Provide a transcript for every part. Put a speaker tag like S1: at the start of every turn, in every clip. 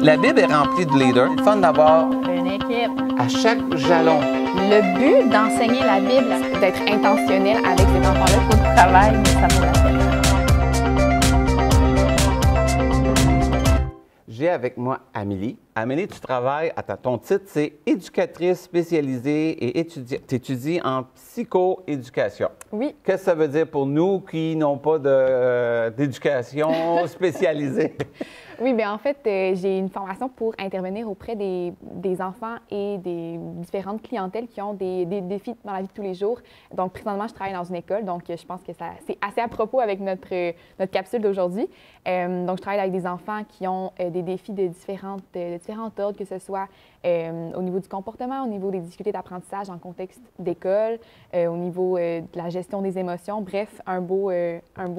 S1: La Bible est remplie de leaders. C'est fun d'avoir
S2: Une équipe.
S1: à chaque jalon.
S2: Le but d'enseigner la Bible, c'est d'être intentionnel avec ces enfants-là. Il faut du travail, mais ça vaut la peine.
S1: J'ai avec moi Amélie. Amélie, tu travailles, ton titre, c'est éducatrice spécialisée et tu étudies en psychoéducation.
S2: Oui.
S1: Qu'est-ce que ça veut dire pour nous qui n'ont pas d'éducation spécialisée?
S2: Oui, bien en fait, j'ai une formation pour intervenir auprès des enfants et des différentes clientèles qui ont des défis dans la vie de tous les jours. Donc, présentement, je travaille dans une école, donc je pense que c'est assez à propos avec notre capsule d'aujourd'hui. Donc, je travaille avec des enfants qui ont des défis de différents ordres, que ce soit au niveau du comportement, au niveau des difficultés d'apprentissage en contexte d'école, au niveau de la gestion des émotions. Bref, un beau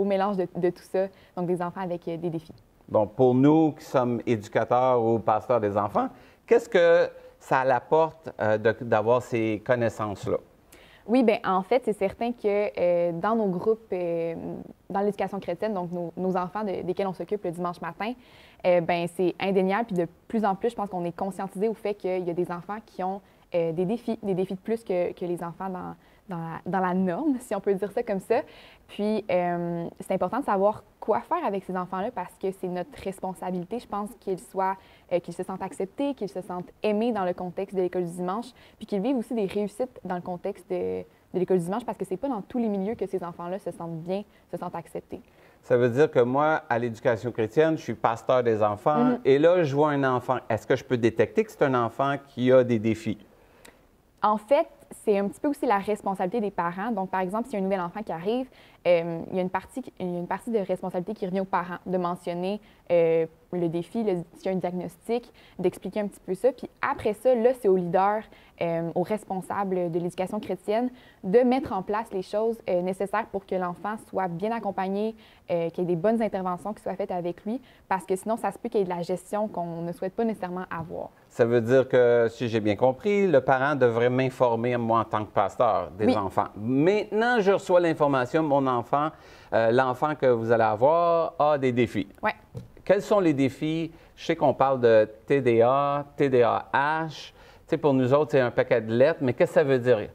S2: mélange de tout ça. Donc, des enfants avec des défis.
S1: Bon, pour nous qui sommes éducateurs ou pasteurs des enfants, qu'est-ce que ça apporte d'avoir ces connaissances-là?
S2: Oui, bien, en fait, c'est certain que dans nos groupes, dans l'éducation chrétienne, donc nos enfants desquels on s'occupe le dimanche matin, bien, c'est indéniable. Puis de plus en plus, je pense qu'on est conscientisé au fait qu'il y a des enfants qui ont des défis de plus que les enfants dans la norme, si on peut dire ça comme ça. Puis, c'est important de savoir quoi faire avec ces enfants-là parce que c'est notre responsabilité, je pense, qu'ils se sentent acceptés, qu'ils se sentent aimés dans le contexte de l'école du dimanche, puis qu'ils vivent aussi des réussites dans le contexte de l'école du dimanche parce que c'est pas dans tous les milieux que ces enfants-là se sentent bien, se sentent acceptés.
S1: Ça veut dire que moi, à l'éducation chrétienne, je suis pasteur des enfants et là, je vois un enfant. Est-ce que je peux détecter que c'est un enfant qui a des défis?
S2: En fait, c'est un petit peu aussi la responsabilité des parents. Donc, par exemple, s'il y a un nouvel enfant qui arrive, il y a une partie de responsabilité qui revient aux parents de mentionner le défi, s'il y a un diagnostic, d'expliquer un petit peu ça. Puis après ça, là, c'est aux leaders, aux responsables de l'éducation chrétienne de mettre en place les choses nécessaires pour que l'enfant soit bien accompagné, qu'il y ait des bonnes interventions qui soient faites avec lui, parce que sinon, ça se peut qu'il y ait de la gestion qu'on ne souhaite pas nécessairement avoir.
S1: Ça veut dire que, si j'ai bien compris, le parent devrait m'informer, moi, en tant que pasteur des enfants. Maintenant, je reçois l'information, mon enfant, l'enfant que vous allez avoir a des défis.
S2: Oui.
S1: Quels sont les défis? Je sais qu'on parle de TDA, TDAH. Tu sais, pour nous autres, c'est un paquet de lettres, mais qu'est-ce que ça veut dire?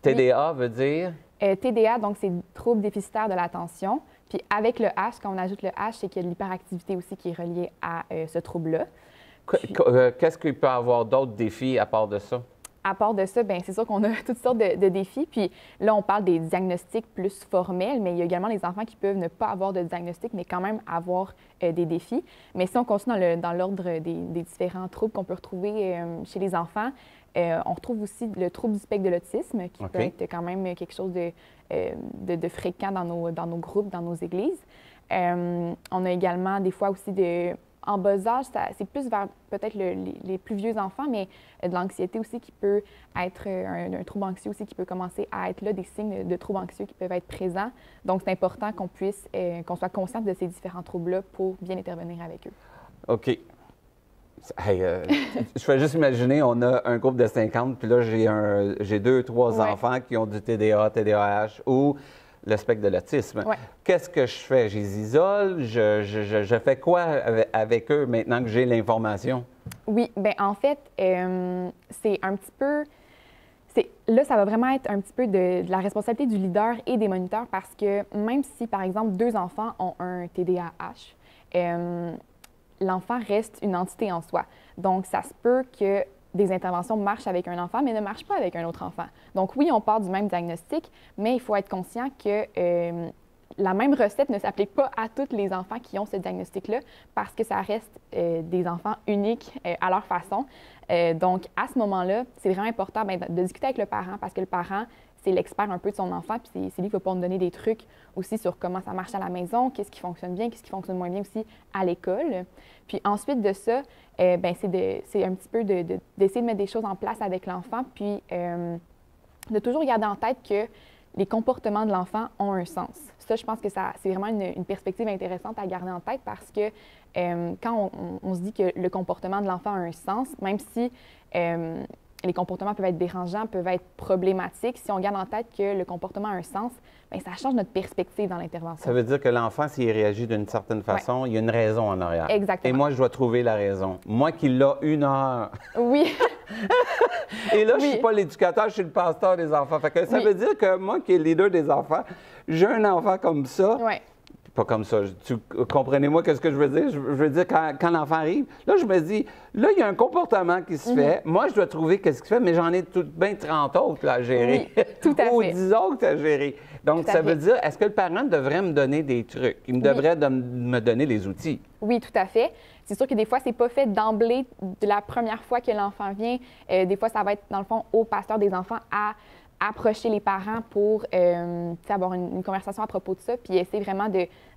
S1: TDA veut dire?
S2: TDA, donc, c'est trouble déficitaire de l'attention. Puis avec le H, quand on ajoute le H, c'est qu'il y a de l'hyperactivité aussi qui est reliée à ce trouble-là.
S1: Qu'est-ce qu'il peut y avoir d'autres défis à part de ça?
S2: À part de ça, bien, c'est sûr qu'on a toutes sortes de défis. Puis là, on parle des diagnostics plus formels, mais il y a également les enfants qui peuvent ne pas avoir de diagnostic, mais quand même avoir des défis. Mais si on continue dans l'ordre des différents troubles qu'on peut retrouver chez les enfants, on retrouve aussi le trouble du spectre de l'autisme, qui peut être quand même quelque chose de fréquent dans nos groupes, dans nos églises. On a également des fois aussi en bas âge, c'est plus vers peut-être les plus vieux enfants, mais de l'anxiété aussi qui peut être un trouble anxieux aussi qui peut commencer à être là, des signes de troubles anxieux qui peuvent être présents. Donc, c'est important qu'on soit conscient de ces différents troubles-là pour bien intervenir avec eux.
S1: OK. Hey, je fais juste imaginer, on a un groupe de 50, puis là, j'ai 2, 3 enfants qui ont du TDA, TDAH ou le spectre de l'autisme.
S2: Ouais.
S1: Qu'est-ce que je fais? Je les isole? Je fais quoi avec eux maintenant que j'ai l'information?
S2: Oui, bien en fait, c'est un petit peu... Là, ça va vraiment être un petit peu de la responsabilité du leader et des moniteurs parce que même si, par exemple, 2 enfants ont un TDAH, l'enfant reste une entité en soi. Donc, ça se peut que des interventions marchent avec un enfant, mais ne marchent pas avec un autre enfant. Donc oui, on part du même diagnostic, mais il faut être conscient que la même recette ne s'applique pas à tous les enfants qui ont ce diagnostic-là parce que ça reste des enfants uniques à leur façon. Donc, à ce moment-là, c'est vraiment important de discuter avec le parent parce que le parent, c'est l'expert un peu de son enfant, puis c'est lui qui va pouvoir nous donner des trucs aussi sur comment ça marche à la maison, qu'est-ce qui fonctionne bien, qu'est-ce qui fonctionne moins bien aussi à l'école. Puis ensuite de ça, c'est un petit peu d'essayer de mettre des choses en place avec l'enfant, puis de toujours garder en tête que les comportements de l'enfant ont un sens. Ça, je pense que c'est vraiment une perspective intéressante à garder en tête parce que quand on se dit que le comportement de l'enfant a un sens, même si les comportements peuvent être dérangeants, peuvent être problématiques. Si on garde en tête que le comportement a un sens, bien, ça change notre perspective dans l'intervention.
S1: Ça veut dire que l'enfant, s'il réagit d'une certaine façon, il y a une raison en arrière.
S2: Exactement.
S1: Et moi, je dois trouver la raison. Moi qui l'a 1 heure.
S2: Oui.
S1: Et là, je ne suis pas l'éducateur, je suis le pasteur des enfants. Fait que ça veut dire que moi qui est le leader des enfants, j'ai un enfant comme ça.
S2: Oui.
S1: Pas comme ça. Comprenez-moi qu'est-ce que je veux dire? Je veux dire, quand l'enfant arrive, là, je me dis, là, il y a un comportement qui se fait. Moi, je dois trouver qu'est-ce qui se fait, mais j'en ai tout bien 30 autres là, à gérer.
S2: Oui, tout à
S1: Ou
S2: fait.
S1: 10 autres à gérer. Donc, ça veut dire, est-ce que le parent devrait me donner des trucs? Il me devrait me donner les outils.
S2: Oui, tout à fait. C'est sûr que des fois, c'est pas fait d'emblée de la première fois que l'enfant vient. Des fois, ça va être, dans le fond, au pasteur des enfants à approcher les parents pour avoir une conversation à propos de ça, puis essayer vraiment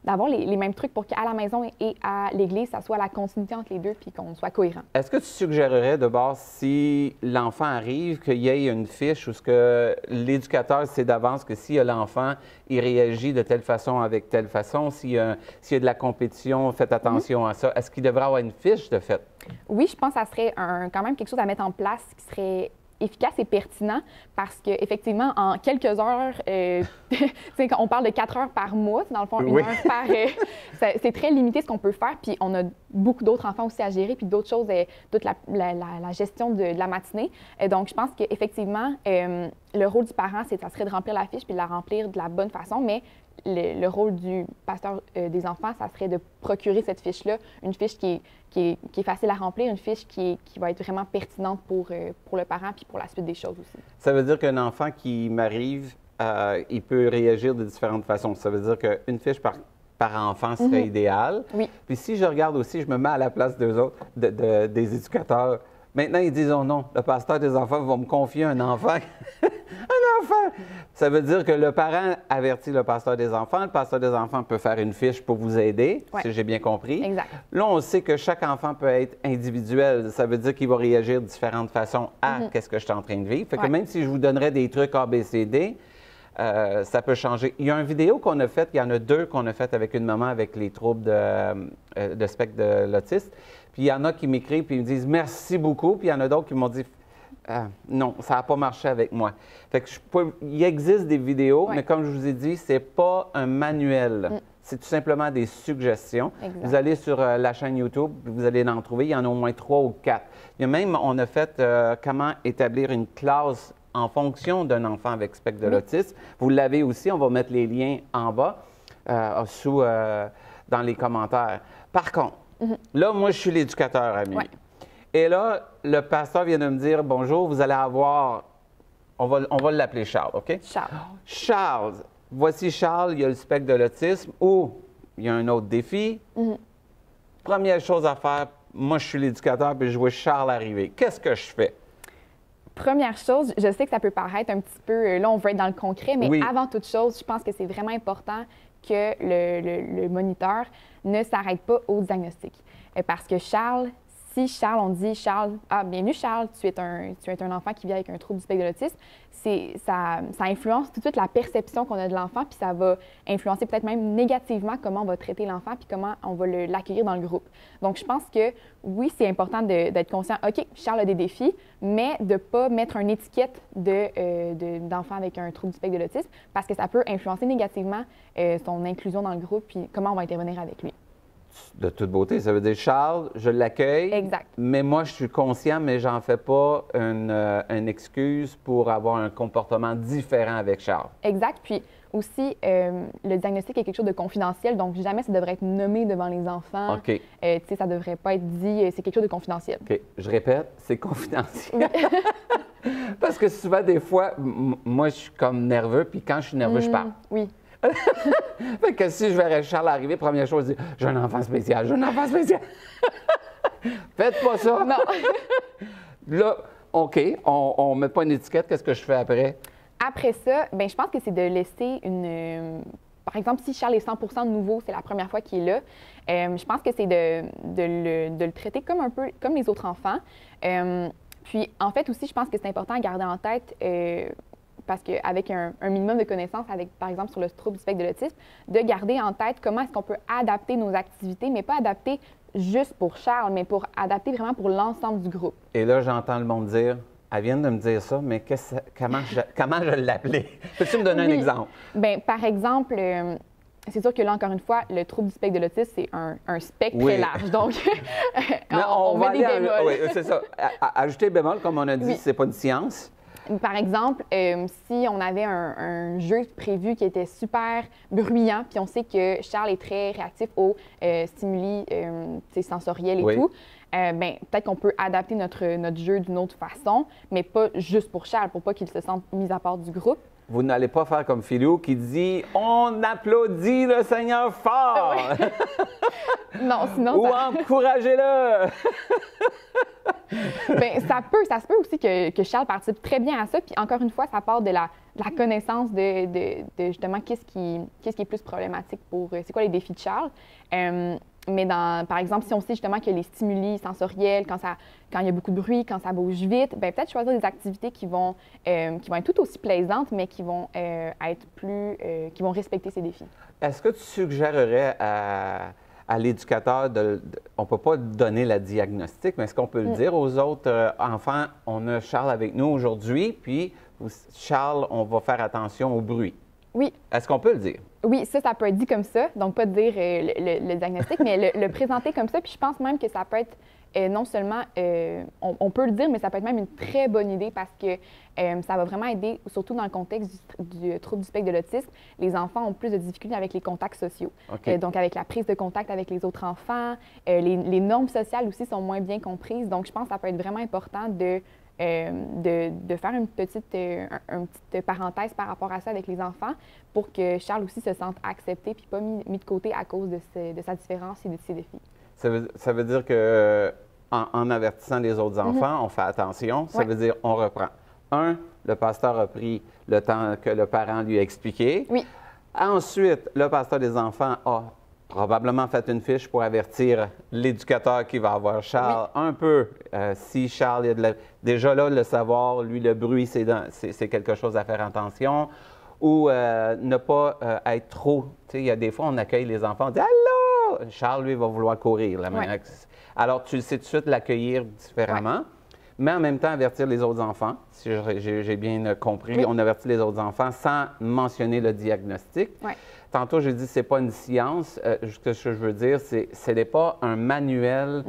S2: d'avoir les mêmes trucs pour qu'à la maison et à l'église, ça soit la continuité entre les deux, puis qu'on soit cohérent.
S1: Est-ce que tu suggérerais de base, si l'enfant arrive, qu'il y ait une fiche où ce que l'éducateur sait d'avance que si l'enfant, il réagit de telle façon avec telle façon, s'il y a de la compétition, faites attention à ça. Est-ce qu'il devrait avoir une fiche de fait?
S2: Oui, je pense que ça serait quand même quelque chose à mettre en place qui serait efficace et pertinent parce qu'effectivement, en quelques heures, quand on parle de 4 heures par mois, dans le fond, 1 heure par... c'est très limité ce qu'on peut faire, puis on a beaucoup d'autres enfants aussi à gérer, puis d'autres choses, toute la gestion de la matinée. Donc, je pense qu'effectivement, le rôle du parent, ça serait de remplir la fiche puis de la remplir de la bonne façon, mais le rôle du pasteur des enfants, ça serait de procurer cette fiche-là, une fiche qui est facile à remplir, une fiche qui va être vraiment pertinente pour le parent puis pour la suite des choses aussi.
S1: Ça veut dire qu'un enfant qui m'arrive, il peut réagir de différentes façons. Ça veut dire qu'une fiche par enfant serait idéale.
S2: Oui.
S1: Puis si je regarde aussi, je me mets à la place d'eux autres, des éducateurs. Maintenant, ils disent, oh non, le pasteur des enfants va me confier un enfant. Un enfant! Ça veut dire que le parent avertit le pasteur des enfants. Le pasteur des enfants peut faire une fiche pour vous aider, si j'ai bien compris.
S2: Exact.
S1: Là, on sait que chaque enfant peut être individuel. Ça veut dire qu'il va réagir de différentes façons à qu'est-ce que je suis en train de vivre. Fait que même si je vous donnerais des trucs A, B, C, D, ça peut changer. Il y a une vidéo qu'on a faite, il y en a 2 qu'on a faites avec une maman avec les troubles de spectre de l'autisme. Puis il y en a qui m'écrivent puis ils me disent merci beaucoup. Puis il y en a d'autres qui m'ont dit non, ça n'a pas marché avec moi. Fait que il existe des vidéos, mais comme je vous ai dit, c'est pas un manuel. C'est tout simplement des suggestions.
S2: Exact.
S1: Vous allez sur la chaîne YouTube, vous allez en trouver. Il y en a au moins 3 ou 4. Il y a même, on a fait comment établir une classe en fonction d'un enfant avec spectre de l'autisme. Vous l'avez aussi, on va mettre les liens en bas, dans les commentaires. Par contre, là, moi, je suis l'éducateur, Amélie.
S2: Ouais.
S1: Et là, le pasteur vient de me dire, bonjour, vous allez avoir, on va l'appeler Charles, OK?
S2: Charles.
S1: Charles, voici Charles, il y a le spectre de l'autisme ou il y a un autre défi. Première chose à faire, moi, je suis l'éducateur, puis je vois Charles arriver. Qu'est-ce que je fais?
S2: Première chose, je sais que ça peut paraître un petit peu, là, on veut être dans le concret, mais avant toute chose, je pense que c'est vraiment important que le moniteur ne s'arrête pas au diagnostic. Parce que Charles, si Charles, on dit Charles, bienvenue Charles, tu es un enfant qui vit avec un trouble du spectre de l'autisme, ça influence tout de suite la perception qu'on a de l'enfant, puis ça va influencer peut-être même négativement comment on va traiter l'enfant, puis comment on va l'accueillir dans le groupe. Donc, je pense que oui, c'est important d'être conscient, OK, Charles a des défis, mais de ne pas mettre une étiquette d'enfant avec un trouble du spectre de l'autisme, parce que ça peut influencer négativement son inclusion dans le groupe, puis comment on va intervenir avec lui.
S1: De toute beauté, ça veut dire Charles, je l'accueille.
S2: Exact.
S1: Mais moi, je suis conscient, mais j'en fais pas une excuse pour avoir un comportement différent avec Charles.
S2: Exact. Puis aussi, le diagnostic est quelque chose de confidentiel, donc jamais ça devrait être nommé devant les enfants.
S1: OK.
S2: Ça ne devrait pas être dit, c'est quelque chose de confidentiel.
S1: OK. Je répète, c'est confidentiel. Parce que souvent, des fois, moi, je suis comme nerveux, puis quand je suis nerveux, je parle.
S2: Oui.
S1: Fait que si je verrais Charles arriver, première chose, je dis j'ai un enfant spécial, j'ai un enfant spécial. Faites pas ça.
S2: Non.
S1: Là, OK, on met pas une étiquette, qu'est-ce que je fais après? Après
S2: ça, bien, je pense que c'est de laisser par exemple, si Charles est 100% nouveau, c'est la première fois qu'il est là, je pense que c'est de le traiter comme un peu comme les autres enfants. Puis, en fait, aussi, je pense que c'est important à garder en tête, parce qu'avec un minimum de connaissances, par exemple, sur le trouble du spectre de l'autisme, de garder en tête comment est-ce qu'on peut adapter nos activités, mais pas adapter juste pour Charles, mais pour adapter vraiment pour l'ensemble du groupe.
S1: Et là, j'entends le monde dire, elle vient de me dire ça, mais comment je l'appelais? Peux-tu me donner un exemple?
S2: Bien, par exemple, c'est sûr que là, encore une fois, le trouble du spectre de l'autisme, c'est un spectre très large. Donc, on met des bémols.
S1: Oui, c'est ça. Ajouter bémol, comme on a dit, c'est pas une science.
S2: Par exemple, si on avait un jeu prévu qui était super bruyant, puis on sait que Charles est très réactif aux stimuli sensoriels et tout, ben, peut-être qu'on peut adapter notre jeu d'une autre façon, mais pas juste pour Charles, pour pas qu'il se sente mis à part du groupe.
S1: Vous n'allez pas faire comme Philou qui dit « On applaudit le Seigneur fort!
S2: Non, sinon...
S1: Ou encouragez-le!
S2: Bien, ça se peut aussi que Charles participe très bien à ça. Puis encore une fois, ça part de la connaissance de justement qu'est-ce qui est plus problématique pour... c'est quoi les défis de Charles. Mais par exemple, si on sait justement que les stimuli sensoriels, quand il y a beaucoup de bruit, quand ça bouge vite, bien, peut-être choisir des activités qui vont être tout aussi plaisantes, mais qui vont être qui vont respecter ces défis.
S1: Est-ce que tu suggérerais à l'éducateur on ne peut pas donner la diagnostic, mais est-ce qu'on peut le dire aux autres enfants, on a Charles avec nous aujourd'hui, puis Charles, on va faire attention au bruit?
S2: Oui.
S1: Est-ce qu'on peut le dire?
S2: Oui, ça peut être dit comme ça, donc pas dire le diagnostic, mais le présenter comme ça. Puis je pense même que ça peut être non seulement, on peut le dire, mais ça peut être même une très bonne idée parce que ça va vraiment aider, surtout dans le contexte du trouble du spectre de l'autisme. Les enfants ont plus de difficultés avec les contacts sociaux.
S1: Okay.
S2: Donc avec la prise de contact avec les autres enfants, les normes sociales aussi sont moins bien comprises. Donc je pense que ça peut être vraiment important de faire une petite parenthèse par rapport à ça avec les enfants pour que Charles aussi se sente accepté puis pas mis de côté à cause de sa différence et de ses défis.
S1: Ça veut dire que en avertissant les autres enfants, on fait attention. Ça veut dire on reprend. Le pasteur a pris le temps que le parent lui a expliqué.
S2: Oui.
S1: Ensuite, le pasteur des enfants a probablement fait une fiche pour avertir l'éducateur qui va avoir Charles un peu. Si Charles, il y a déjà là, le savoir, lui, le bruit, c'est quelque chose à faire attention. Ou ne pas être trop... Tu sais, il y a des fois, on accueille les enfants, on dit « Allô! » Charles, lui, va vouloir courir. Alors, tu sais tout de suite l'accueillir différemment, mais en même temps, avertir les autres enfants. Si j'ai bien compris, on avertit les autres enfants sans mentionner le diagnostic. Tantôt, j'ai dit, c'est pas une science. Ce que je veux dire, ce n'est pas un manuel.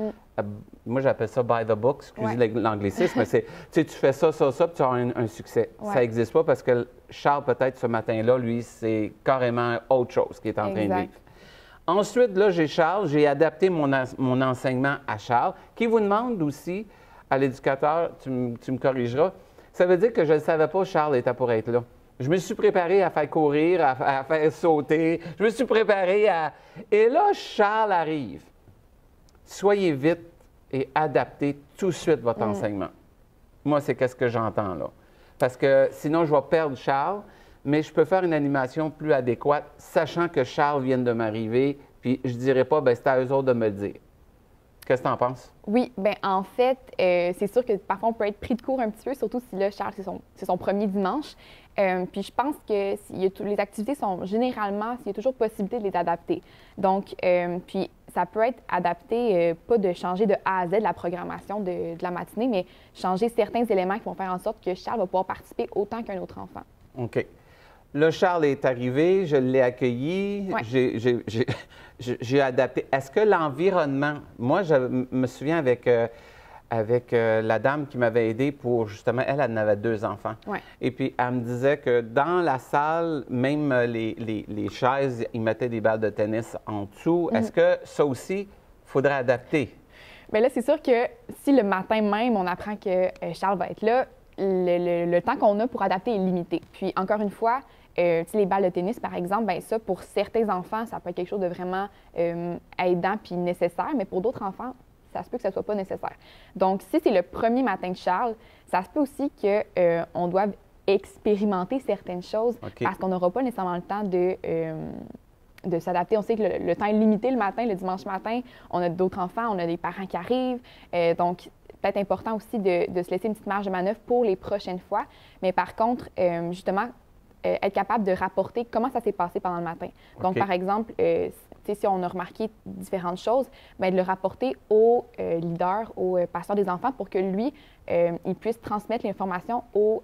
S1: Moi, j'appelle ça by the book, excusez l'anglicisme, mais c'est, tu fais ça, puis tu as un succès. Ça n'existe pas parce que Charles, peut-être, ce matin-là, lui, c'est carrément autre chose qu'il est en train de vivre. Ensuite, là, j'ai Charles, j'ai adapté mon enseignement à Charles, qui vous demande aussi, à l'éducateur, tu me corrigeras, ça veut dire que je ne savais pas que Charles était pour être là. Je me suis préparé à faire courir, à faire sauter. Je me suis préparé à... Et là, Charles arrive. Soyez vite et adaptez tout de suite votre enseignement. Moi, c'est qu'est-ce que j'entends là. Parce que sinon, je vais perdre Charles, mais je peux faire une animation plus adéquate, sachant que Charles vient de m'arriver, puis je ne dirais pas, bien, c'est à eux autres de me le dire. Qu'est-ce que tu en penses?
S2: Oui, bien en fait, c'est sûr que parfois on peut être pris de court un petit peu, surtout si là, Charles, c'est son premier dimanche. Puis je pense que les activités sont généralement, il y a toujours possibilité de les adapter. Donc, puis ça peut être adapté, pas de changer de A à Z la programmation de la matinée, mais changer certains éléments qui vont faire en sorte que Charles va pouvoir participer autant qu'un autre enfant. OK.
S1: Là, Charles est arrivé, je l'ai accueilli, j'ai adapté. Est-ce que l'environnement, moi, je me souviens avec la dame qui m'avait aidé pour, justement, elle en avait 2 enfants. Et puis, elle me disait que dans la salle, même les chaises, ils mettaient des balles de tennis en dessous. Est-ce que ça aussi, il faudrait adapter?
S2: Bien là, c'est sûr que si le matin même, on apprend que Charles va être là, le temps qu'on a pour adapter est limité. Puis, encore une fois, les balles de tennis, par exemple, bien ça, pour certains enfants, ça peut être quelque chose de vraiment aidant puis nécessaire, mais pour d'autres enfants, ça se peut que ça ne soit pas nécessaire. Donc, si c'est le premier matin de Charles, ça se peut aussi qu'on doive expérimenter certaines choses parce qu'on n'aura pas nécessairement le temps de s'adapter. On sait que le temps est limité le matin, le dimanche matin. On a d'autres enfants, on a des parents qui arrivent. Donc, peut-être important aussi de se laisser une petite marge de manœuvre pour les prochaines fois. Mais par contre, justement, être capable de rapporter comment ça s'est passé pendant le matin. Donc, par exemple, tu sais, si on a remarqué différentes choses, bien, de le rapporter au leader, au pasteur des enfants pour que lui, il puisse transmettre l'information au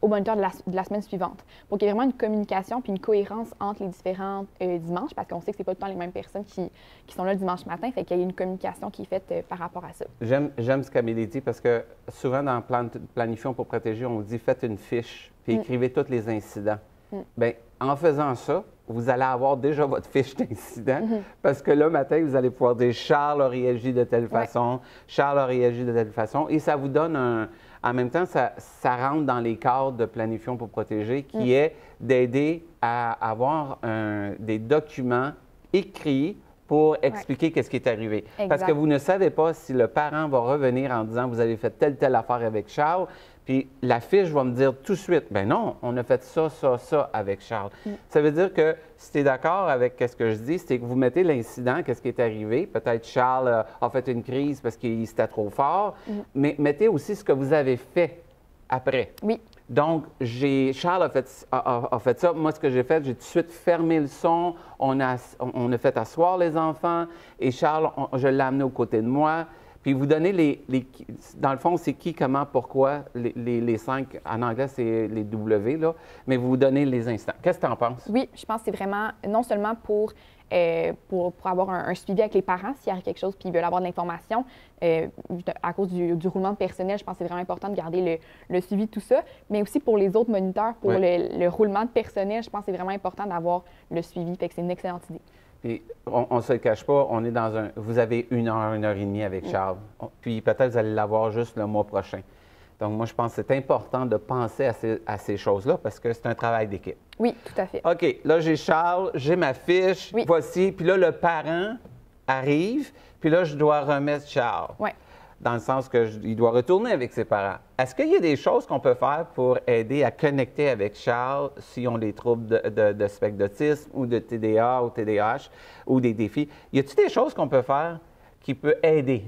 S2: moniteur de la semaine suivante. Pour qu'il y ait vraiment une communication puis une cohérence entre les différents dimanches, parce qu'on sait que c'est pas tout le temps les mêmes personnes qui sont là le dimanche matin, fait qu'il y ait une communication qui est faite par rapport à ça.
S1: J'aime ce qu'Amélie dit parce que souvent dans Planifions pour protéger, on dit faites une fiche puis écrivez tous les incidents. Bien, en faisant ça, vous allez avoir déjà votre fiche d'incident parce que le matin, vous allez pouvoir dire Charles a réagi de telle façon, Charles a réagi de telle façon et ça vous donne un. En même temps, ça rentre dans les cadres de Planifions pour protéger qui est d'aider à avoir des documents écrits pour expliquer qu'est-ce qui est arrivé.
S2: Exact.
S1: Parce que vous ne savez pas si le parent va revenir en disant vous avez fait telle affaire avec Charles, puis la fiche va me dire tout de suite ben non, on a fait ça avec Charles. Ça veut dire que si tu es d'accord avec ce que je dis, c'est que vous mettez l'incident, qu'est-ce qui est arrivé. Peut-être Charles a fait une crise parce qu'il était trop fort, mais mettez aussi ce que vous avez fait après.
S2: Oui.
S1: Donc, Charles a fait ça. Moi, ce que j'ai fait, j'ai tout de suite fermé le son. On a fait asseoir les enfants. Et Charles, je l'ai amené aux côtés de moi. Puis vous donnez dans le fond, c'est qui, comment, pourquoi, les 5. En anglais, c'est les W, là. Mais vous donnez les instants. Qu'est-ce que tu en penses?
S2: Oui, je pense que c'est vraiment, non seulement pour avoir un suivi avec les parents s'il y a quelque chose puis ils veulent avoir de l'information. À cause du roulement de personnel, je pense que c'est vraiment important de garder le suivi de tout ça. Mais aussi pour les autres moniteurs, pour le roulement de personnel, je pense que c'est vraiment important d'avoir le suivi. Fait que c'est une excellente idée.
S1: Puis, on ne se le cache pas, on est dans vous avez 1 heure et demie avec Charles. Puis peut-être vous allez l'avoir juste le mois prochain. Donc, moi, je pense que c'est important de penser à ces choses-là parce que c'est un travail d'équipe.
S2: Oui, tout à fait.
S1: OK, là, j'ai Charles, j'ai ma fiche, voici. Puis là, le parent arrive, puis là, je dois remettre Charles.
S2: Oui.
S1: Dans le sens qu'il doit retourner avec ses parents. Est-ce qu'il y a des choses qu'on peut faire pour aider à connecter avec Charles s'ils ont des troubles de spectre d'autisme ou de TDA ou TDAH ou des défis? Y a-t-il des choses qu'on peut faire qui peut aider?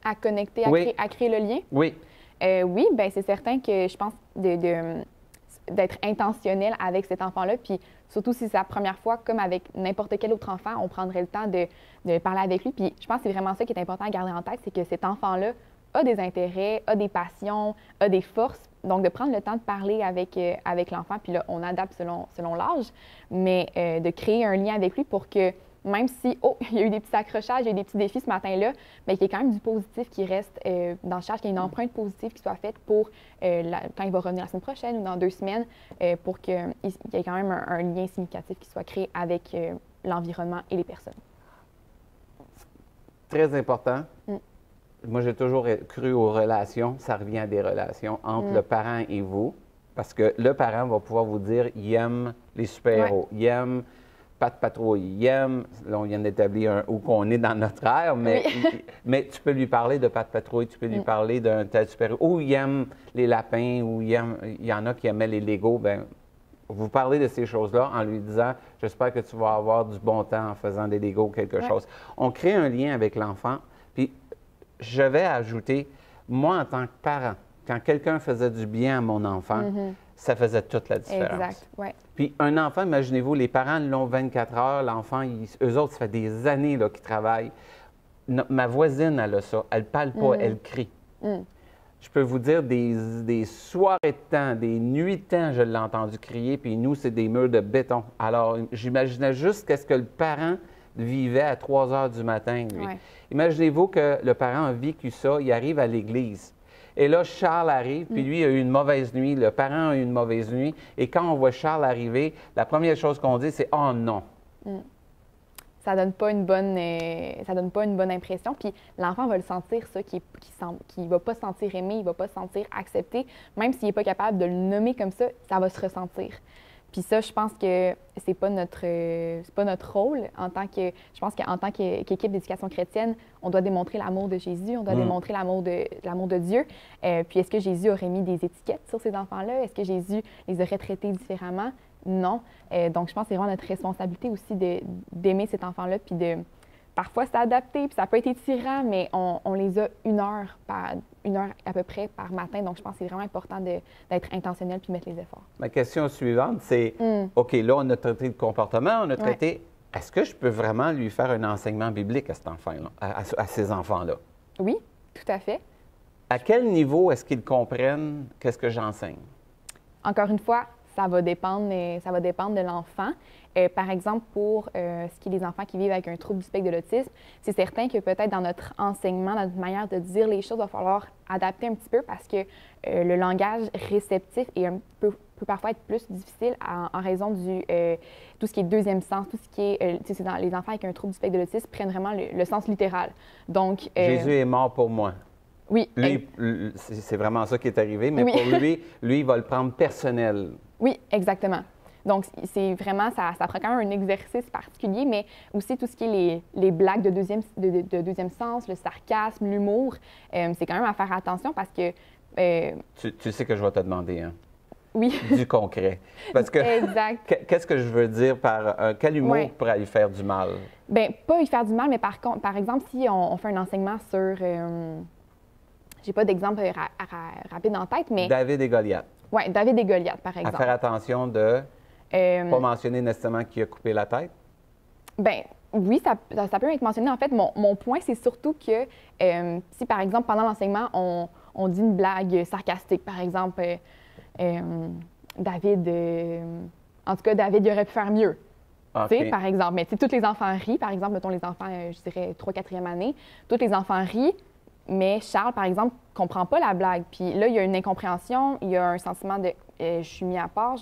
S2: À connecter, à créer le lien?
S1: Oui.
S2: Oui, bien, c'est certain que je pense d'être intentionnel avec cet enfant-là. Puis surtout si c'est la première fois, comme avec n'importe quel autre enfant, on prendrait le temps de parler avec lui. Puis je pense que c'est vraiment ça qui est important à garder en tête, c'est que cet enfant-là a des intérêts, a des passions, a des forces. Donc, de prendre le temps de parler avec l'enfant, puis là, on adapte selon l'âge, mais de créer un lien avec lui pour que même si, il y a eu des petits accrochages, il y a eu des petits défis ce matin-là, mais qu'il y ait quand même du positif qui reste dans Charles, qu'il y ait une empreinte positive qui soit faite pour quand il va revenir la semaine prochaine ou dans 2 semaines, pour qu'il y ait quand même un lien significatif qui soit créé avec l'environnement et les personnes.
S1: Très important. Moi, j'ai toujours cru aux relations. Ça revient à des relations entre le parent et vous, parce que le parent va pouvoir vous dire il aime les super-héros, il aime Pat Patrouille, il aime, là on vient d'établir où qu'on est dans notre ère, mais, mais tu peux lui parler de Pat Patrouille, tu peux lui parler d'un tel super-héros, ou il aime les lapins, ou il y en a qui aimaient les Legos, bien, vous parlez de ces choses-là en lui disant « J'espère que tu vas avoir du bon temps en faisant des Legos ou quelque chose. » On crée un lien avec l'enfant, puis je vais ajouter, moi en tant que parent, quand quelqu'un faisait du bien à mon enfant, ça faisait toute la différence.
S2: Exact, oui.
S1: Puis un enfant, imaginez-vous, les parents l'ont 24 heures, l'enfant, eux autres, ça fait des années qu'ils travaillent. Ma voisine, elle a ça. Elle ne parle pas, elle crie. Je peux vous dire, des soirées de temps, des nuits de temps, je l'ai entendu crier, puis nous, c'est des murs de béton. Alors, j'imaginais juste qu'est-ce que le parent vivait à 3 heures du matin, lui. Ouais. Imaginez-vous que le parent a vécu ça, il arrive à l'église. Et là, Charles arrive, puis lui, il a eu une mauvaise nuit, le parent a eu une mauvaise nuit. Et quand on voit Charles arriver, la première chose qu'on dit, c'est « Oh non! »
S2: Ça donne pas une bonne impression. Puis l'enfant va le sentir, ça, qu'il ne va pas se sentir aimé, il ne va pas se sentir accepté. Même s'il n'est pas capable de le nommer comme ça va se ressentir. Puis ça, je pense que c'est pas notre rôle en tant que... Je pense qu'en tant qu'équipe d'éducation chrétienne, on doit démontrer l'amour de Jésus, on doit démontrer l'amour de Dieu. Puis est-ce que Jésus aurait mis des étiquettes sur ces enfants-là? Est-ce que Jésus les aurait traités différemment? Non. Donc, je pense que c'est vraiment notre responsabilité aussi d'aimer cet enfant-là, puis de parfois s'adapter, puis ça peut être étirant, mais on les a 1 heure à peu près par matin. Donc, je pense que c'est vraiment important d'être intentionnel puis mettre les efforts.
S1: Ma question suivante, c'est, OK, là, on a traité le comportement, on a traité est-ce que je peux vraiment lui faire un enseignement biblique à cet enfant-là, à ces enfants-là?
S2: Oui, tout à fait.
S1: À quel niveau est-ce qu'ils comprennent qu'est-ce que j'enseigne?
S2: Encore une fois, ça va dépendre de l'enfant. Par exemple, pour ce qui est des enfants qui vivent avec un trouble du spectre de l'autisme, c'est certain que peut-être dans notre enseignement, dans notre manière de dire les choses, il va falloir adapter un petit peu parce que le langage réceptif peut parfois être plus difficile en raison du tout ce qui est deuxième sens, tout ce qui est, les enfants avec un trouble du spectre de l'autisme prennent vraiment le sens littéral. Donc,
S1: Jésus est mort pour moi.
S2: Oui.
S1: Lui, c'est vraiment ça qui est arrivé, mais
S2: Oui.
S1: pour lui, il va le prendre personnel.
S2: Oui, exactement. Donc, c'est vraiment, ça prend quand même un exercice particulier, mais aussi tout ce qui est les blagues de deuxième sens, le sarcasme, l'humour, c'est quand même à faire attention parce que...
S1: Tu sais que je vais te demander, hein?
S2: Oui.
S1: Du concret. Parce que...
S2: Exact.
S1: Qu'est-ce que je veux dire par... quel humour pourrait lui faire du mal?
S2: Bien, pas lui faire du mal, mais par exemple, si on fait un enseignement sur... j'ai pas d'exemple rapide en tête, mais...
S1: David et Goliath.
S2: Oui, David et Goliath, par exemple.
S1: À faire attention de ne pas mentionner nécessairement qui a coupé la tête?
S2: Bien, oui, ça peut être mentionné. En fait, mon point, c'est surtout que si, par exemple, pendant l'enseignement, on dit une blague sarcastique, par exemple, David, en tout cas, David, il aurait pu faire mieux. Okay. Par exemple, mais tous les enfants rient, par exemple, mettons les enfants, je dirais 3e-4e année, tous les enfants rient, mais Charles, par exemple, ne comprend pas la blague. Puis là, il y a une incompréhension, il y a un sentiment de je suis mis à part.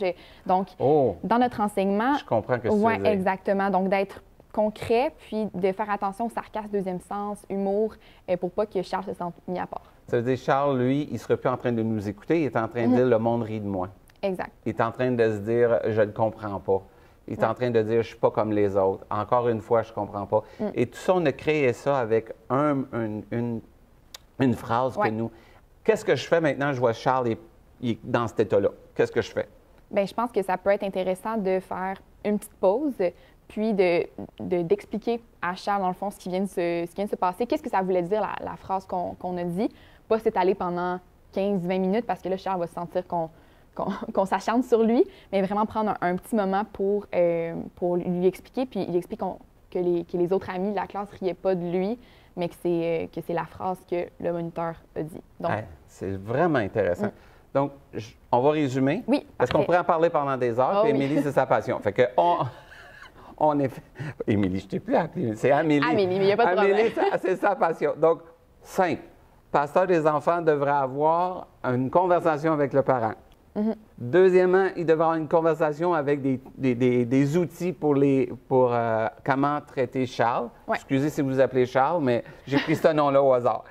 S2: Donc, dans notre enseignement...
S1: Je comprends que c'est
S2: Oui, exactement. Donc, d'être concret, puis de faire attention au sarcasme, deuxième sens, humour, pour pas que Charles se sente mis à part.
S1: Ça veut dire, Charles, lui, il ne serait plus en train de nous écouter, il est en train de dire « le monde rit de moi ».
S2: Exact.
S1: Il est en train de se dire « je ne le comprends pas ». Il est en train de dire « je ne suis pas comme les autres ». Encore une fois, je ne comprends pas. Et tout ça, on a créé ça avec une phrase que nous... Qu'est-ce que je fais maintenant? Je vois Charles il est dans cet état-là. Qu'est-ce que je fais?
S2: Bien, je pense que ça peut être intéressant de faire une petite pause, puis d'expliquer à Charles, dans le fond, ce qui vient de se passer. Qu'est-ce que ça voulait dire, la phrase qu'on a dit? Pas s'étaler pendant 15-20 minutes, parce que là, Charles va se sentir qu'on s'acharne sur lui, mais vraiment prendre un petit moment pour lui expliquer, puis il explique que les autres amis de la classe ne riaient pas de lui, mais que c'est la phrase que le moniteur a dit. Donc,
S1: c'est vraiment intéressant. Donc, on va résumer.
S2: Oui,
S1: parce qu'on pourrait en parler pendant des heures, puis Émilie, c'est sa passion. Fait que on est... Émilie, je ne t'ai plus appelée, c'est Amélie.
S2: Amélie, mais il n'y a pas de problème.
S1: Amélie, c'est sa passion. Donc, simple. Pasteur des enfants devrait avoir une conversation avec le parent. Deuxièmement, il devrait avoir une conversation avec des outils pour comment traiter Charles. Excusez si vous appelez Charles, mais j'ai pris ce nom-là au hasard.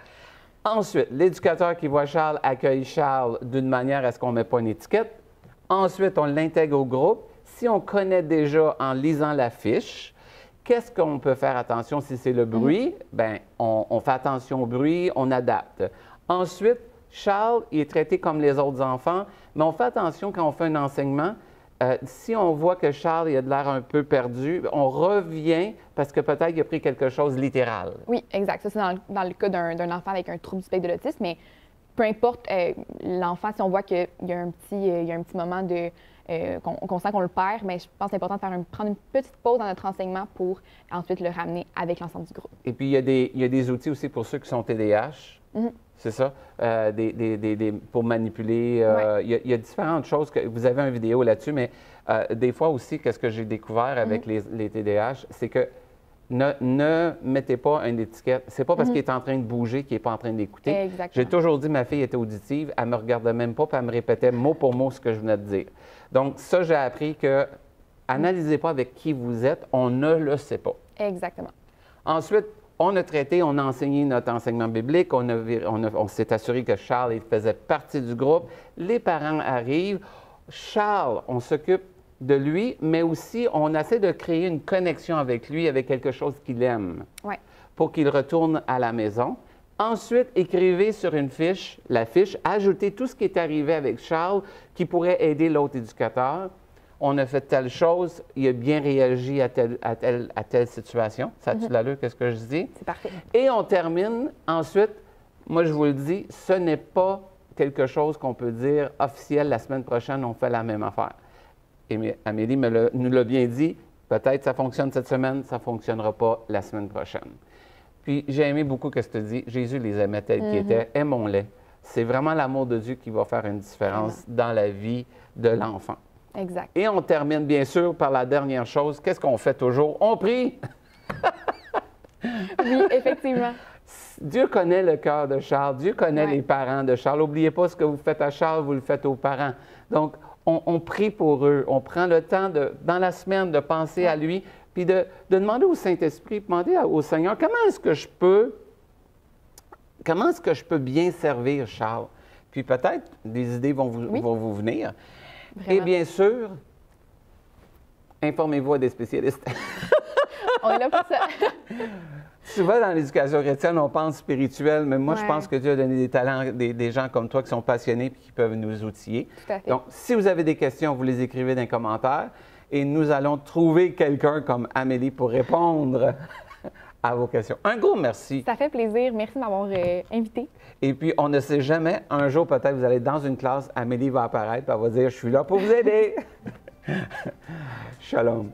S1: Ensuite, l'éducateur qui voit Charles accueille Charles d'une manière à ce qu'on ne met pas une étiquette. Ensuite, on l'intègre au groupe. Si on connaît déjà en lisant la fiche, qu'est-ce qu'on peut faire attention si c'est le bruit? Bien, on fait attention au bruit, on adapte. Ensuite, Charles, il est traité comme les autres enfants, mais on fait attention quand on fait un enseignement. Si on voit que Charles il a de l'air un peu perdu, on revient parce que peut-être il a pris quelque chose de littéral.
S2: Oui, exact. Ça, c'est dans le cas d'un enfant avec un trouble du spectre de l'autisme, mais peu importe l'enfant, si on voit qu'il y a un petit moment qu'on sent qu'on le perd, mais je pense que c'est important de prendre une petite pause dans notre enseignement pour ensuite le ramener avec l'ensemble du groupe.
S1: Et puis, il y a des outils aussi pour ceux qui sont TDAH. C'est ça? Pour manipuler. Il y a différentes choses. Vous avez une vidéo là-dessus, mais des fois aussi, qu'est-ce que j'ai découvert avec les TDAH, c'est que ne mettez pas une étiquette. C'est pas parce qu'il est en train de bouger qu'il n'est pas en train d'écouter. J'ai toujours dit ma fille était auditive, elle me regardait même pas, puis elle me répétait mot pour mot ce que je venais de dire. Donc, ça, j'ai appris que analysez pas avec qui vous êtes, on ne le sait pas.
S2: Exactement.
S1: Ensuite, on a traité, on a enseigné notre enseignement biblique, on s'est assuré que Charles il faisait partie du groupe. Les parents arrivent. Charles, on s'occupe de lui, mais aussi on essaie de créer une connexion avec lui, avec quelque chose qu'il aime, pour qu'il retourne à la maison. Ensuite, écrivez sur une fiche, la fiche, ajoutez tout ce qui est arrivé avec Charles qui pourrait aider l'autre éducateur. On a fait telle chose, il a bien réagi à telle situation. Ça a-tu l'allure, qu'est-ce que je dis?
S2: C'est parfait.
S1: Et on termine. Ensuite, moi, je vous le dis, ce n'est pas quelque chose qu'on peut dire officiel. La semaine prochaine, on fait la même affaire. Et Amélie nous l'a bien dit, Peut-être ça fonctionne cette semaine, ça ne fonctionnera pas la semaine prochaine. Puis j'ai aimé beaucoup ce que tu dis. Jésus les aimait tels qu'ils étaient. Aimons-les. C'est vraiment l'amour de Dieu qui va faire une différence dans la vie de l'enfant.
S2: Exact.
S1: Et on termine bien sûr par la dernière chose. Qu'est-ce qu'on fait toujours? On prie!
S2: Oui, effectivement.
S1: Dieu connaît le cœur de Charles. Dieu connaît les parents de Charles. N'oubliez pas ce que vous faites à Charles, vous le faites aux parents. Donc, on prie pour eux. On prend le temps, dans la semaine, de penser à lui, puis de demander au Saint-Esprit, demander au Seigneur, comment est-ce que je peux bien servir Charles? Puis peut-être des idées vont vous venir.
S2: Vraiment.
S1: Et bien sûr, informez-vous à des spécialistes.
S2: On est là pour ça.
S1: Souvent, dans l'éducation chrétienne, on pense spirituel, mais moi, je pense que Dieu a donné des talents, des gens comme toi qui sont passionnés et qui peuvent nous outiller.
S2: Tout à fait.
S1: Donc, si vous avez des questions, vous les écrivez dans les commentaires et nous allons trouver quelqu'un comme Amélie pour répondre à vos questions. Un gros merci.
S2: Ça fait plaisir. Merci de m'avoir invité.
S1: Et puis, on ne sait jamais, un jour, peut-être, vous allez être dans une classe, Amélie va apparaître et elle va dire « Je suis là pour vous aider. » Shalom.